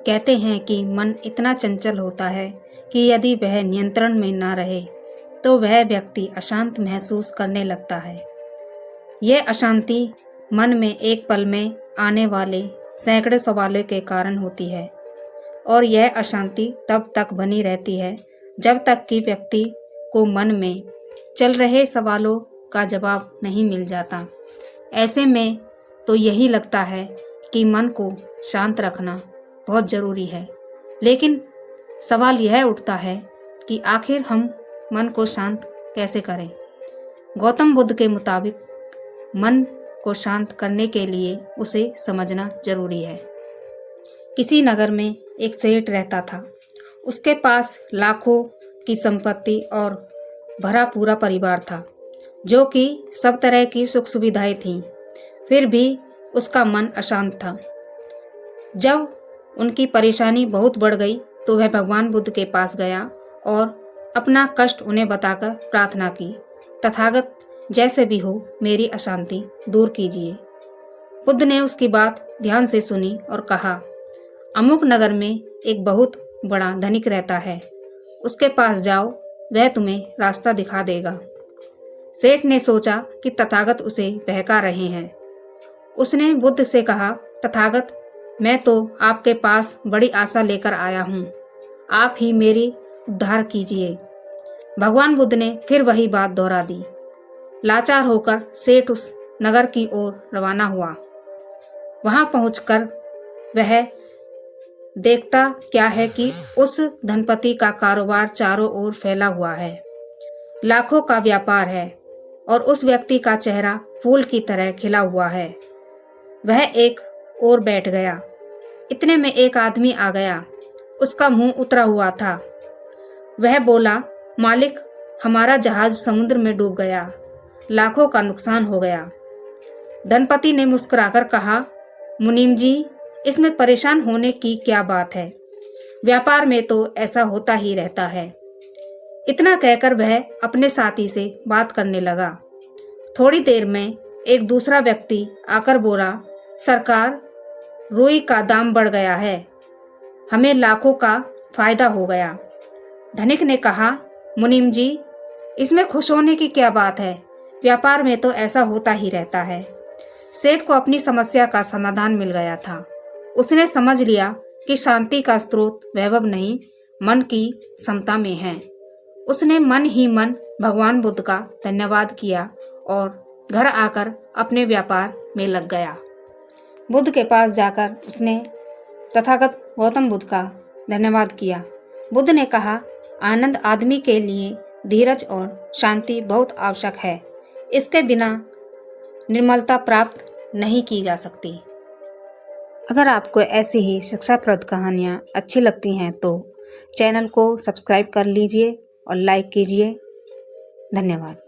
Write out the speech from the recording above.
कहते हैं कि मन इतना चंचल होता है कि यदि वह नियंत्रण में ना रहे तो वह व्यक्ति अशांत महसूस करने लगता है। यह अशांति मन में एक पल में आने वाले सैकड़ों सवालों के कारण होती है और यह अशांति तब तक बनी रहती है जब तक कि व्यक्ति को मन में चल रहे सवालों का जवाब नहीं मिल जाता। ऐसे में तो यही लगता है कि मन को शांत रखना बहुत ज़रूरी है, लेकिन सवाल यह उठता है कि आखिर हम मन को शांत कैसे करें। गौतम बुद्ध के मुताबिक मन को शांत करने के लिए उसे समझना जरूरी है। किसी नगर में एक सेठ रहता था। उसके पास लाखों की संपत्ति और भरा पूरा परिवार था, जो कि सब तरह की सुख सुविधाएं थीं। फिर भी उसका मन अशांत था। जब उनकी परेशानी बहुत बढ़ गई तो वह भगवान बुद्ध के पास गया और अपना कष्ट उन्हें बताकर प्रार्थना की, तथागत जैसे भी हो मेरी अशांति दूर कीजिए। बुद्ध ने उसकी बात ध्यान से सुनी और कहा, अमुक नगर में एक बहुत बड़ा धनिक रहता है, उसके पास जाओ, वह तुम्हें रास्ता दिखा देगा। सेठ ने सोचा कि तथागत उसे बहका रहे हैं। उसने बुद्ध से कहा, तथागत, मैं तो आपके पास बड़ी आशा लेकर आया हूँ, आप ही मेरी उद्धार कीजिए। भगवान बुद्ध ने फिर वही बात दोहरा दी। लाचार होकर सेठ उस नगर की ओर रवाना हुआ। वहां पहुंचकर वह देखता क्या है कि उस धनपति का कारोबार चारों ओर फैला हुआ है, लाखों का व्यापार है और उस व्यक्ति का चेहरा फूल की तरह खिला हुआ है। वह एक ओर बैठ गया। इतने में एक आदमी आ गया। उसका मुंह उतरा हुआ था। वह बोला, मालिक, हमारा जहाज समुद्र में डूब गया, लाखों का नुकसान हो गया। धनपति ने मुस्कुराकर कहा, मुनीम जी, इसमें परेशान होने की क्या बात है, व्यापार में तो ऐसा होता ही रहता है। इतना कहकर वह अपने साथी से बात करने लगा। थोड़ी देर में एक दूसरा व्यक्ति आकर बोला, सरकार, रुई का दाम बढ़ गया है, हमें लाखों का फायदा हो गया। धनिक ने कहा, मुनीम जी, इसमें खुश होने की क्या बात है, व्यापार में तो ऐसा होता ही रहता है। सेठ को अपनी समस्या का समाधान मिल गया था। उसने समझ लिया कि शांति का स्रोत वैभव नहीं, मन की समता में है। उसने मन ही मन भगवान बुद्ध का धन्यवाद किया और घर आकर अपने व्यापार में लग गया। बुद्ध के पास जाकर उसने तथागत गौतम बुद्ध का धन्यवाद किया। बुद्ध ने कहा, आनंद आदमी के लिए धीरज और शांति बहुत आवश्यक है, इसके बिना निर्मलता प्राप्त नहीं की जा सकती। अगर आपको ऐसी ही शिक्षाप्रद कहानियाँ अच्छी लगती हैं तो चैनल को सब्सक्राइब कर लीजिए और लाइक कीजिए। धन्यवाद।